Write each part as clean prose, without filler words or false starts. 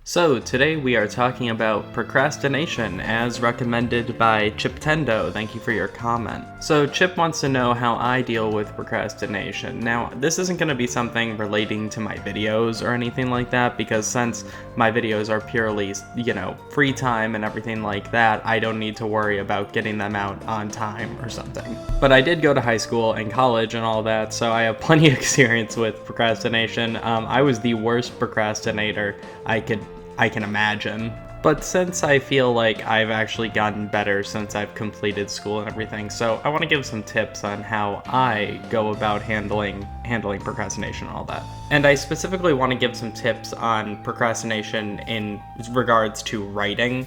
So today we are talking about procrastination as recommended by Chiptendo. Thank you for your comment. So Chip wants to know how I deal with procrastination. Now, this isn't going to be something relating to my videos or anything like that, because since my videos are purely, free time and everything like that, I don't need to worry about getting them out on time or something. But I did go to high school and college and all that, so I have plenty of experience with procrastination. I was the worst procrastinator I can imagine. But since I feel like I've actually gotten better since I've completed school and everything, so I want to give some tips on how I go about handling procrastination and all that. And I specifically want to give some tips on procrastination in regards to writing,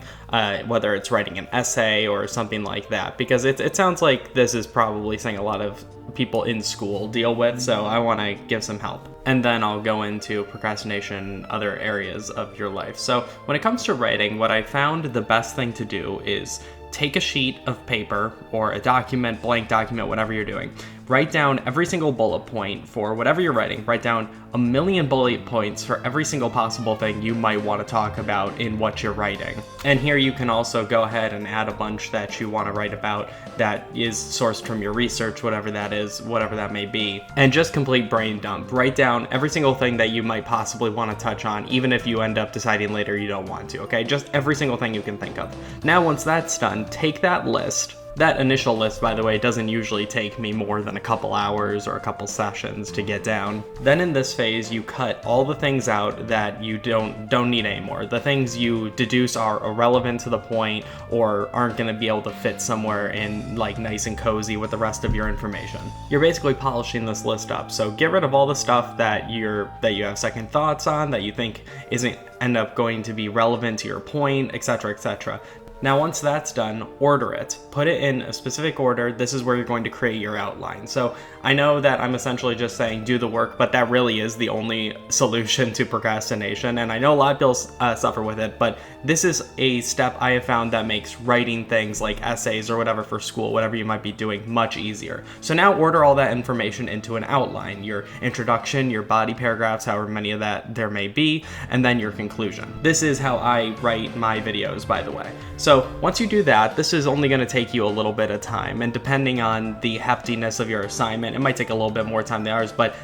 whether it's writing an essay or something like that, because it sounds like this is probably something a lot of people in school deal with, so I want to give some help. And then I'll go into procrastination in other areas of your life. So when it comes to writing, what I found the best thing to do is take a sheet of paper or a document, blank document, whatever you're doing. Write down every single bullet point for whatever you're writing. Write down 1,000,000 bullet points for every single possible thing you might want to talk about in what you're writing. And here you can also go ahead and add a bunch that you want to write about that is sourced from your research, whatever that is, whatever that may be. And just complete brain dump. Write down every single thing that you might possibly want to touch on, even if you end up deciding later you don't want to, okay? Just every single thing you can think of. Now, once that's done, take that list. That initial list, by the way, doesn't usually take me more than a couple hours or a couple sessions to get down. Then in this phase, you cut all the things out that you don't need anymore. The things you deduce are irrelevant to the point or aren't going to be able to fit somewhere in like nice and cozy with the rest of your information. You're basically polishing this list up. So get rid of all the stuff that you have second thoughts on, that you think isn't end up going to be relevant to your point, etc., etc. Now, once that's done, order it. Put it in a specific order. This is where you're going to create your outline. So I know that I'm essentially just saying do the work, but that really is the only solution to procrastination. And I know a lot of people suffer with it, but this is a step I have found that makes writing things like essays or whatever for school, whatever you might be doing, much easier. So now order all that information into an outline. Your introduction, your body paragraphs, however many of that there may be, and then your conclusion. This is how I write my videos, by the way. So once you do that, this is only going to take you a little bit of time, and depending on the heftiness of your assignment, it might take a little bit more time than ours, but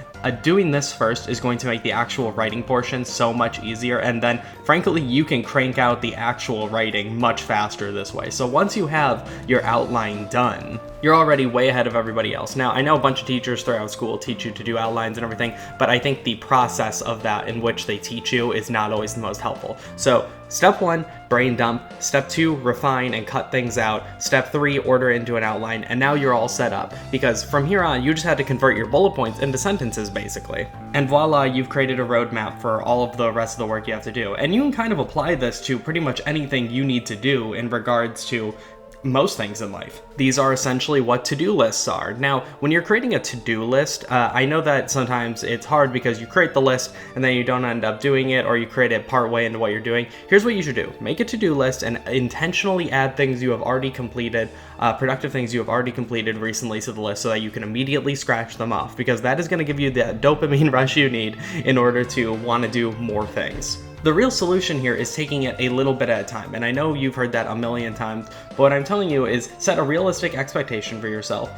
doing this first is going to make the actual writing portion so much easier, and then frankly you can crank out the actual writing much faster this way. So once you have your outline done, you're already way ahead of everybody else. Now, I know a bunch of teachers throughout school teach you to do outlines and everything, but I think the process of that in which they teach you is not always the most helpful. So step 1, brain dump. Step 2, refine and cut things out. Step 3, order into an outline, and now you're all set up, because from here on, you just had to convert your bullet points into sentences, basically. And voila, you've created a roadmap for all of the rest of the work you have to do. And you can kind of apply this to pretty much anything you need to do in regards to most things in life. These are essentially what to-do lists are. Now, when you're creating a to-do list, I know that sometimes it's hard because you create the list and then you don't end up doing it, or you create it part way into what you're doing. Here's what you should do. Make a to-do list and intentionally add things you have already completed, productive things you have already completed recently to the list, so that you can immediately scratch them off, because that is going to give you the dopamine rush you need in order to want to do more things. The real solution here is taking it a little bit at a time, and I know you've heard that a million times, but what I'm telling you is set a realistic expectation for yourself.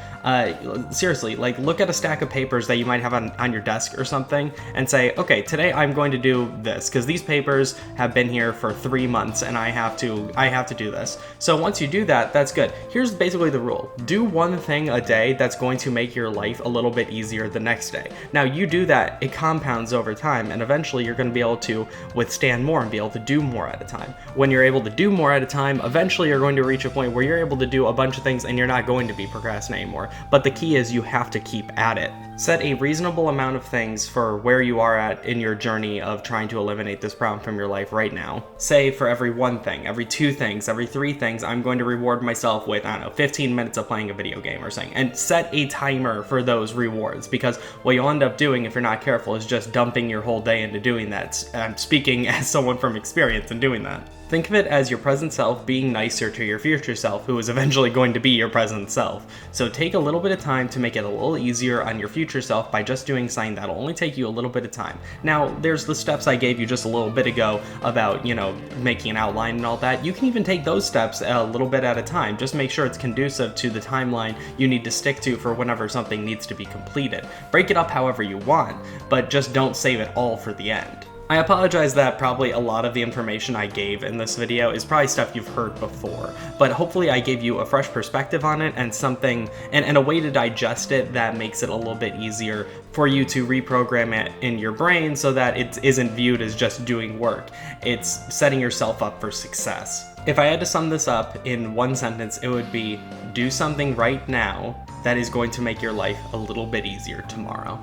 Seriously, like look at a stack of papers that you might have on your desk or something and say, okay, today I'm going to do this because these papers have been here for 3 months and I have to do this. So once you do that, that's good. Here's basically the rule. Do one thing a day that's going to make your life a little bit easier the next day. Now you do that, it compounds over time, and eventually you're going to be able to withstand more and be able to do more at a time. When you're able to do more at a time, eventually you're going to reach a point where you're able to do a bunch of things and you're not going to be procrastinating anymore. But the key is you have to keep at it. Set a reasonable amount of things for where you are at in your journey of trying to eliminate this problem from your life right now. Say for every 1 thing, every 2 things, every 3 things, I'm going to reward myself with, 15 minutes of playing a video game or something. And set a timer for those rewards, because what you'll end up doing if you're not careful is just dumping your whole day into doing that. I'm speaking as someone from experience in doing that. Think of it as your present self being nicer to your future self, who is eventually going to be your present self. So take a little bit of time to make it a little easier on your future self by just doing something that'll only take you a little bit of time. Now, there's the steps I gave you just a little bit ago about, making an outline and all that. You can even take those steps a little bit at a time. Just make sure it's conducive to the timeline you need to stick to for whenever something needs to be completed. Break it up however you want, but just don't save it all for the end. I apologize that probably a lot of the information I gave in this video is probably stuff you've heard before, but hopefully I gave you a fresh perspective on it and something, and a way to digest it that makes it a little bit easier for you to reprogram it in your brain so that it isn't viewed as just doing work. It's setting yourself up for success. If I had to sum this up in one sentence, it would be, do something right now that is going to make your life a little bit easier tomorrow.